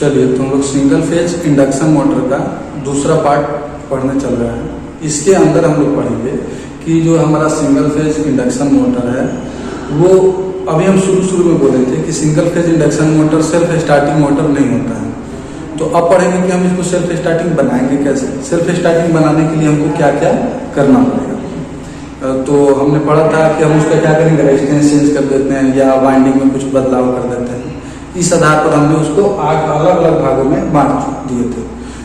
चलिए तो हम लोग सिंगल फेज इंडक्शन मोटर का दूसरा पार्ट पढ़ने चल रहे हैं। इसके अंदर हम लोग पढ़ेंगे कि जो हमारा सिंगल फेज इंडक्शन मोटर है वो अभी हम शुरू में बोले थे कि single phase induction motor self starting motor नहीं होता है। तो अब पढ़ेंगे कि हम इसको सेल्फ स्टार्टिंग बनाएंगे कैसे। सेल्फ स्टार्टिंग बनाने के लिए हमको क्या क्या करना पड़ेगा। तो हमने पढ़ा था कि हम उसका क्या करेंगे, रेजिस्टेंस चेंज कर देते हैं या वाइंडिंग में कुछ बदलाव कर देते हैं। इस आधार पर हमने उसको 8 अलग अलग भागों में बांट दिए थे।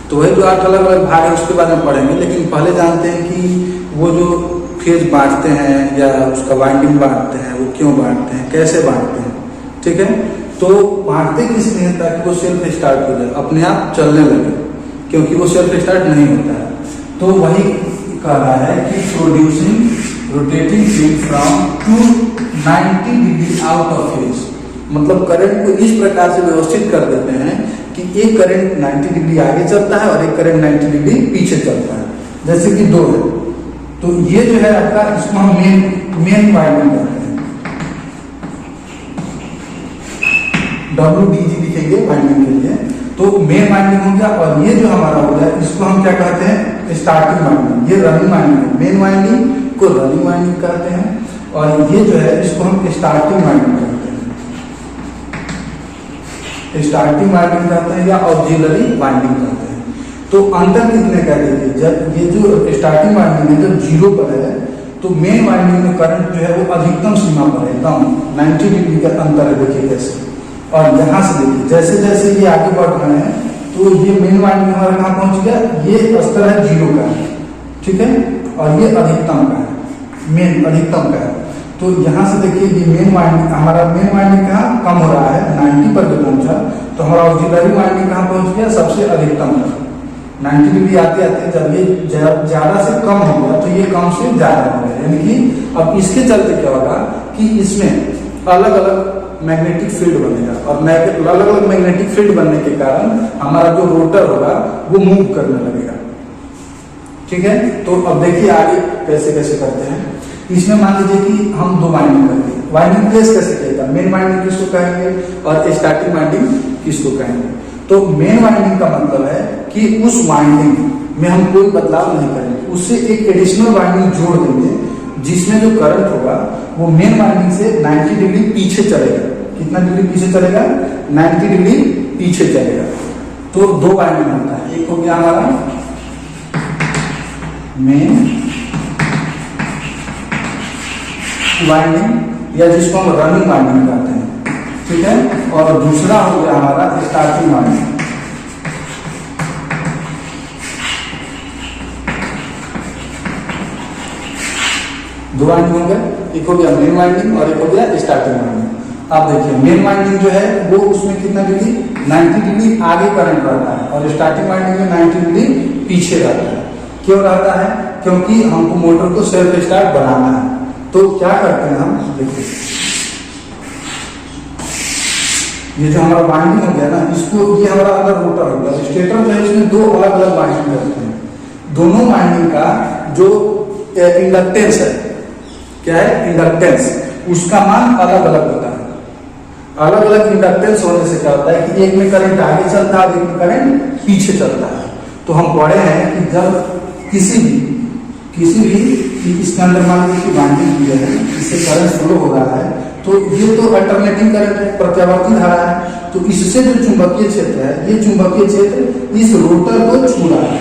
तो वही जो 8 अलग अलग भाग है उसके बारे में पढ़ेंगे, लेकिन पहले जानते हैं कि वो जो फेज बांटते हैं या उसका वाइंडिंग बांटते हैं वो क्यों बांटते हैं, कैसे बांटते हैं। ठीक है, तो बांटते किस लिए हैं, ताकि वो सेल्फ स्टार्ट हो जाए, अपने आप चलने लगे, क्योंकि वो सेल्फ स्टार्ट नहीं होता है। तो वही कह रहा है कि producing rotating field from 290 degree out of phase, मतलब करंट को इस प्रकार से व्यवस्थित कर देते हैं कि एक करंट 90 डिग्री आगे चलता है और एक करंट 90 डिग्री पीछे चलता है। जैसे कि 2 है, तो ये जो है आपका, इसको हम मेन वाइंडिंग करते हैं, WDG लिखेंगे वाइंडिंग के लिए। तो मेन वाइंडिंग हो गया, और ये जो हमारा हो गया इसको हम क्या कहते हैं, स्टार्टिंग वाइंडिंग। ये रनिंग वाइंडिंग है, मेन वाइंडिंग को रनिंग वाइंडिंग कहते हैं, और ये जो है इसको हम स्टार्टिंग वाइंडिंग कहते हैं। स्टार्टिंग वाइंडिंग कहते हैं या ऑक्सिलरी वाइंडिंग कहते हैं। तो अंतर कितने का देखिए, जब ये जो स्टार्टिंग वाइंडिंग है जब 0 पर है तो मेन वाइंडिंग में करंट जो है वो अधिकतम सीमा पर है, एकदम 90 डिग्री का अंतर है। देखिए कैसे, और यहाँ से देखिए जैसे जैसे ये आगे बढ़ रहे हैं तो ये मेन वाइंडिंग हमारा कहाँ पहुंच गया, ये स्तर है 0 का, ठीक है, और ये अधिकतम का है, मेन अधिकतम का है। तो यहाँ से देखिए ये मेन वाइंडिंग, हमारा मेन वाइंडिंग कहाँ कम हो रहा है, 90 पर जो पहुंचा, तो हमारा ऑक्सिलरी वाइंडिंग कहाँ पहुंच गया, सबसे अधिकतम पर। 90 डिग्री आते आते जब ये ज्यादा से कम हो गया तो ये कम से ज्यादा हो गया, यानी कि अब इसके चलते क्या होगा कि इसमें अलग अलग मैग्नेटिक फील्ड बनेगा, और अलग अलग मैग्नेटिक फील्ड बनने के कारण हमारा जो रोटर होगा वो मूव करने लगेगा। ठीक है, तो अब देखिए आगे कैसे कैसे करते हैं। इसमें मान लीजिए कि हम 2 वाइंडिंग करते हैं, वाइंडिंग प्लेस कैसे कहेगा, मेन वाइंडिंग किसको कहेंगे और स्टार्टिंग वाइंडिंग किसको कहेंगे। तो मेन वाइंडिंग का मतलब है कि उस वाइंडिंग में हम कोई बदलाव नहीं करेंगे, उससे एक एडिशनल वाइंडिंग जोड़ देंगे जिसमें जो करंट होगा वो मेन वाइंडिंग से 90 डिग्री पीछे चलेगा। कितना डिग्री पीछे चलेगा, 90 डिग्री पीछे चलेगा। तो 2 वाइंडिंग होता है, एक हो गया हमारा मेन वाइंडिंग या जिसको हम रनिंग वाइंडिंग कहते हैं, ठीक है, और दूसरा हो गया हमारा स्टार्टिंग वाइंडिंग। दो वाइंडिंग हो गया, एक हो गया मेन वाइंडिंग और एक हो गया स्टार्टिंग वाइंडिंग। आप देखिए मेन वाइंडिंग जो है वो उसमें कितना डिग्री, 90 डिग्री आगे करंट रहता है, और स्टार्टिंग वाइंडिंग में 90 डिग्री पीछे रहता है। क्यों रहता है, क्योंकि हमको मोटर को सेल्फ स्टार्ट बनाना है। तो क्या करते हैं हम, देखिए ये जो हमारा वाइंडिंग हो गया ना, इसको ये हमारा अगर रोटर हो गया, स्टेटर जो है इसमें 2 अलग अलग वाइंडिंग करते हैं। दोनों वाइंडिंग का जो इंडक्टेंस है, क्या है, इंडक्टेंस, उसका मान अलग अलग होता है। अलग अलग इंडक्टेंस होने से क्या होता है कि एक में करंट आगे चलता है, एक में करंट पीछे चलता है। तो हम पढ़े हैं कि जब किसी भी इसके अंदर मान लीजिए कि वाइंडिंग किया है, इससे करंट फ्लो हो रहा है, तो ये तो अल्टरनेटिंग करंट है, प्रत्यावर्ती धारा है। तो इससे जो चुंबकीय क्षेत्र है, ये चुंबकीय क्षेत्र इस रोटर को छू रहा है,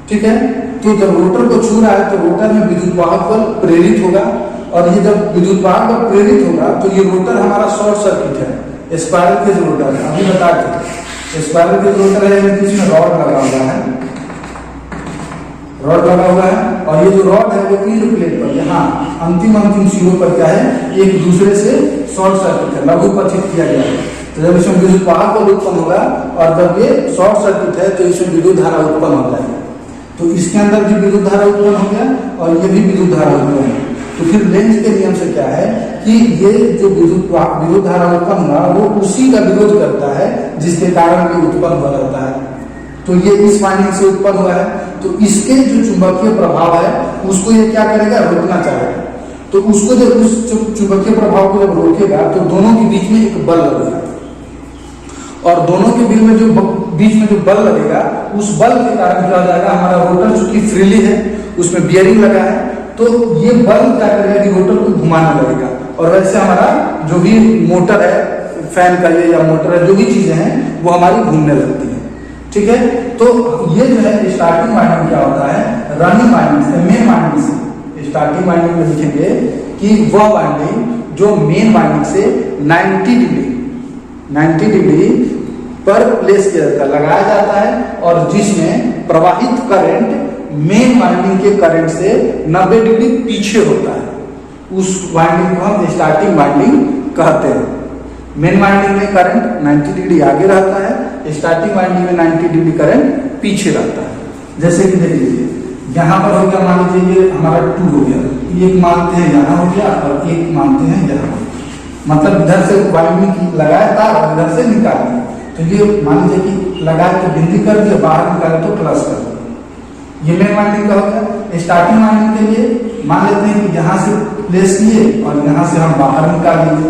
ठीक है। तो जब रोटर को छू रहा है तो रोटर में विद्युत वाहक बल प्रेरित होगा, और ये जब विद्युत वाहक बल प्रेरित होगा तो ये रोटर हमारा शॉर्ट सर्किट है, स्पाइरल केज रोटर है। अभी बता दें स्पाइरल केज रोटर है, इसमें रॉड लगा हुआ है, रॉड लगा हुआ है, और ये जो रॉड है वो फील्ड प्लेट पर यहाँ अंतिम सिरों पर क्या है, एक दूसरे से शॉर्ट सर्किट है, लघु पथित किया गया है। तो जब इसमें विद्युत वाहक बल उत्पन्न होगा और जब ये शॉर्ट सर्किट है तो इसमें विद्युत धारा उत्पन्न होता है। तो इसके अंदर भी विद्युत धारा उत्पन्न हो गया और ये भी विद्युत धारा उत्पन्न है। तो फिर लेंज के नियम से क्या है कि ये जो विद्युत धारा उत्पन्न हुआ वो उसी का विरोध करता है जिसके कारण ये उत्पन्न हुआ रहता है। तो ये इस वाइंडिंग से उत्पन्न हुआ है, तो इसके जो चुंबकीय प्रभाव है उसको ये क्या करेगा, रोकना चाहेगा। तो उसको जब उस चुंबकीय प्रभाव को जब रोकेगा तो दोनों के बीच में एक बल लगेगा, और और दोनों के बीच में बीच में जो बल लगेगा, उस बल के कारण क्या हो जाएगा, हमारा रोटर चूंकि फ्रीली है, उसमें बियरिंग लगा है, तो ये बल क्या करेगा कि रोटर को घुमाने लगेगा। और वैसे हमारा जो भी मोटर है, फैन का ये या मोटर है, जो भी चीजें हैं वो हमारी घूमने लगती है। ठीक है, तो ये जो है स्टार्टिंग वाइंडिंग क्या होता है, रनिंग वाइंडिंग से, मेन वाइंडिंग से। स्टार्टिंग वाइंडिंग में लिखेंगे कि वह वाइंडिंग जो मेन वाइंडिंग से 90 डिग्री पर प्लेस किया जाता है, लगाया जाता है, और जिसमें प्रवाहित करंट मेन वाइंडिंग के करंट से 90 डिग्री पीछे होता है, उस वाइंडिंग को हम स्टार्टिंग वाइंडिंग कहते हैं। मेन वाइंडिंग में करंट 90 डिग्री आगे रहता है, स्टार्टिंग वाइंडिंग में 90 डिग्री करंट पीछे रहता है। जैसे कि देख लीजिए, यहाँ पर हो गया, मान लीजिए ये हमारा 2 हो गया, एक मानते हैं यहाँ हो गया और एक मानते हैं यहाँ, मतलब इधर से वाइंडिंग लगाया था और इधर से निकाल दिया। तो ये मान लीजिए कि लगाए तो बिंदी कर दिया, बाहर निकाले तो प्लस कर दिया। ये मेन वाइंडिंग का हो गया। स्टार्टिंग वाइंडिंग के लिए मान लेते हैं कि यहाँ से प्लेस किए और यहाँ से हम बाहर निकाल दिए।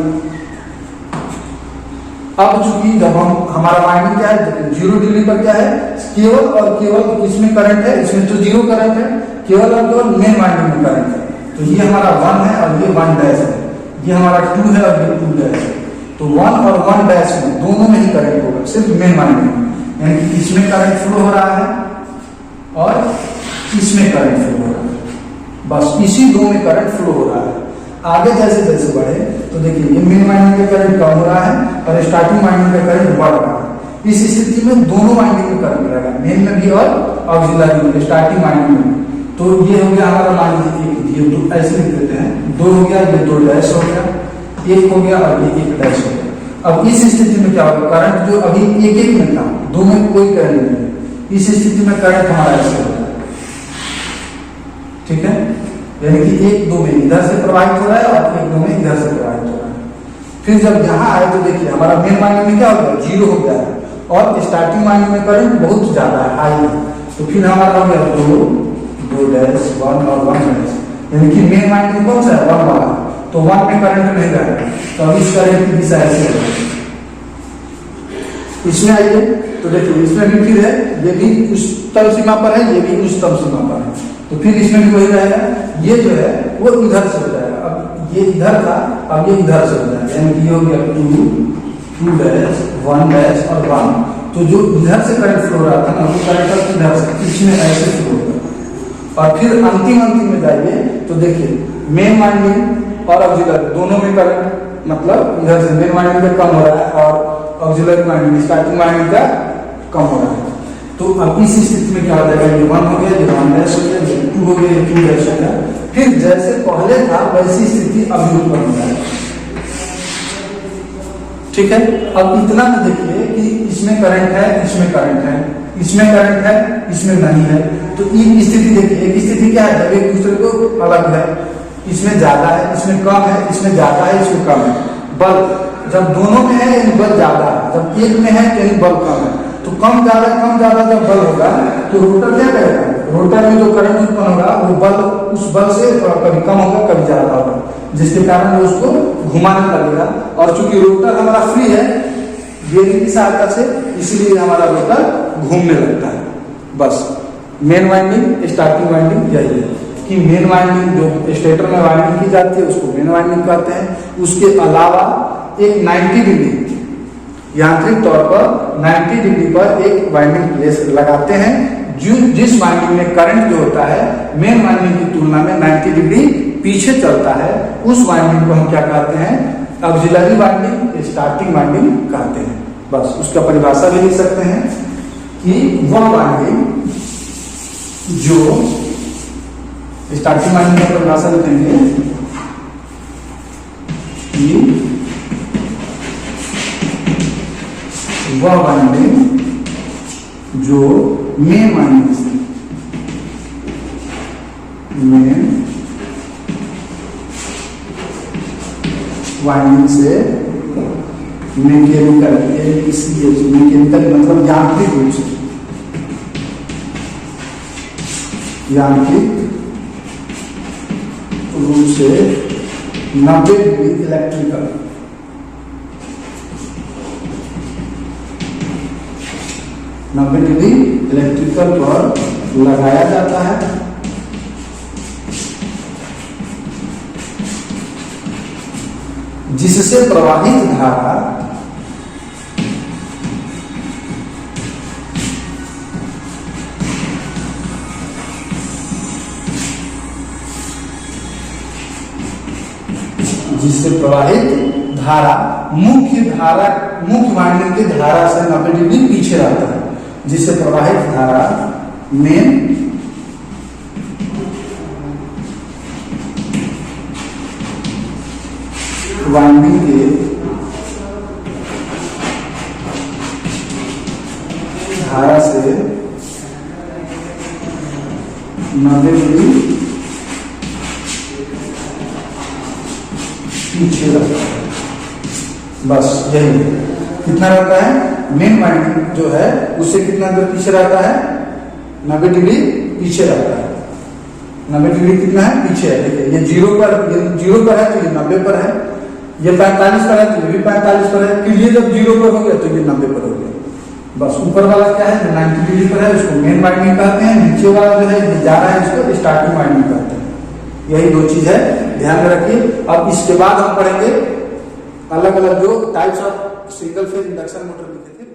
अब चूंकि जब हमारा वाइंडिंग क्या है, 0 डिग्री पर क्या है, केवल और केवल इसमें करंट है, इसमें तो 0 करंट है, केवल और केवल मेन वाइंडिंग में करंट है। तो ये हमारा 1 है और ये 1 डैश है, ये हमारा 2 है और ये 2 डैश है। तो 1 और 1 डैश में दोनों में ही करंट होगा, सिर्फ मेन वाइंडिंग में, यानी कि इसमें करंट फ्लो हो रहा है और इसमें करंट फ्लो हो रहा है, बस इसी दो में करंट फ्लो हो रहा है। आगे जैसे जैसे बढ़े तो देखिए ये मेन वाइंडिंग का करंट कम हो रहा है और स्टार्टिंग वाइंडिंग का करंट बढ़ रहा है। इस स्थिति में दोनों वाइंडिंग में करंट रहेगा, मेन में भी और ऑक्सिलरी में, स्टार्टिंग वाइंडिंग में। तो ये हो गया हमारा, मान लीजिए ये 2 ऐसे लिख देते हैं, 2 हो गया, ये 2 डैश हो गया, 1 हो गया और ये 1 डैश हो गया। अब इस स्थिति में क्या होगा, करंट जो अभी 1-1 में था, 2 में कोई करंट नहीं है, इस स्थिति में करंट हमारा ऐसे होगा। ठीक है, यानी कि 1-2 में इधर से प्रवाहित हो रहा है और 1-2 में इधर से प्रवाहित हो रहा है। फिर जब यहाँ आए तो देखिए हमारा मेन वाइंडिंग में क्या हो गया, 0 हो गया है और स्टार्टिंग वाइंडिंग में करंट बहुत ज्यादा है, हाई है। तो फिर हमारा हो गया 2 डैश 1 और 1 डैश, यानी कि मेन वाइंडिंग कौन सा है, 1 वाला, तो 1 में करंट नहीं रहेगा। तो अब इस करंट की दिशा ऐसे होगी। इसमें आइए तो देखिए, इसमें भी फिर है, ये भी उच्चतम सीमा पर है, ये भी उच्चतम सीमा पर है, तो फिर इसमें भी वही रहेगा। ये जो है वो इधर से हो जाएगा, अब ये इधर था, अब ये इधर से हो जाएगा, यानी कि ये हो गया 2 डैश 1 डैश और 1। तो जो इधर से करंट फ्लो रहा था ना, वो करंट इधर से इसमें ऐसे फ्लो होगा। और फिर अंतिम में जाइए तो देखिए मेन वाइंडिंग और ऑक्सिलरी दोनों में करंट, मतलब इधर से मेन वाइंडिंग का कम हो रहा है और ऑक्सिलरी वाइंडिंग, स्टार्टिंग वाइंडिंग का कम हो रहा है। तो अब इस स्थिति में क्या हो जाएगा, ये 1 हो गया, ये 1 डैश हो गया, ये 2 हो गया, ये 2 डैश हो गया। फिर जैसे पहले था वैसी स्थिति अभी उत्पन्न हो जाएगी। ठीक है, अब इतना में देखिए कि इसमें करंट है, इसमें करंट है, इसमें करंट है, इसमें नहीं है। तो एक स्थिति देखिए, एक स्थिति क्या है, जब एक दूसरे को अलग है, इसमें ज्यादा है, इसमें कम है, इसमें ज्यादा है, इसमें कम है। बल जब दोनों में है यानी बल ज्यादा है, जब एक में है यानी बल कम है। तो कम ज्यादा जब बल होगा तो रोटर क्या करेगा, रोटर में जो करंट उत्पन्न होगा वो बल, उस बल से कभी कम होगा कभी ज्यादा होगा, जिसके कारण वो उसको घुमाने लगेगा। और चूंकि रोटर हमारा फ्री है बेरिंग की सहायता से, इसलिए हमारा रोटर घूमने लगता है। बस मेन वाइंडिंग स्टार्टिंग वाइंडिंग यही है कि मेन वाइंडिंग जो स्टेटर में वाइंडिंग की जाती है उसको मेन वाइंडिंग कहते हैं। उसके अलावा एक 90 डिग्री यांत्रिक तौर पर 90 डिग्री पर एक वाइंडिंग प्लेस लगाते हैं, जिस वाइंडिंग में करंट जो होता है मेन वाइंडिंग की तुलना में 90 डिग्री पीछे चलता है। उस वाइंडिंग को हम क्या कहते हैं, ऑक्सिलरी वाइंडिंग, स्टार्टिंग वाइंडिंग कहते हैं। बस उसका परिभाषा भी लिख सकते हैं कि वह वाइंडिंग जो स्टार्टिंग वाइंडिंग का परिभाषा लिखेंगे कि वह वाइंडिंग जो मेन वाइंडिंग से मैकेनिकल मतलब यांत्रिक रूप से, यांत्रिक रूप से 90 डिग्री इलेक्ट्रिकल 90 डिग्री इलेक्ट्रिकल पर लगाया जाता है, जिससे प्रवाहित धारा मुख्य वाइंडिंग की धारा से 90 डिग्री पीछे रहता है, जिससे प्रवाहित धारा मेन वाइंडिंग के धारा से 90 डिग्री पीछे रहता है। बस यही कितना रहता है, मेन वाइंडिंग जो है उससे कितना दूर पीछे रहता है, 90 डिग्री पीछे रहता है। 90 डिग्री कितना है, पीछे है। देखिए ये जीरो पर है तो ये 90 पर है, ये 45 पर है तो ये भी 45 पर है, फिर ये जब जीरो पर हो गया तो ये 90 पर हो गया। बस ऊपर वाला क्या है, 90 डिग्री पर है, उसको मेन वाइंडिंग कहते हैं। नीचे वाला जो है ये जा रहा है, इसको स्टार्टिंग वाइंडिंग कहते हैं। यही दो चीज है, ध्यान में रखिए। अब इसके बाद हम पढ़ेंगे अलग अलग जो types of single phase induction motor लिखे थे।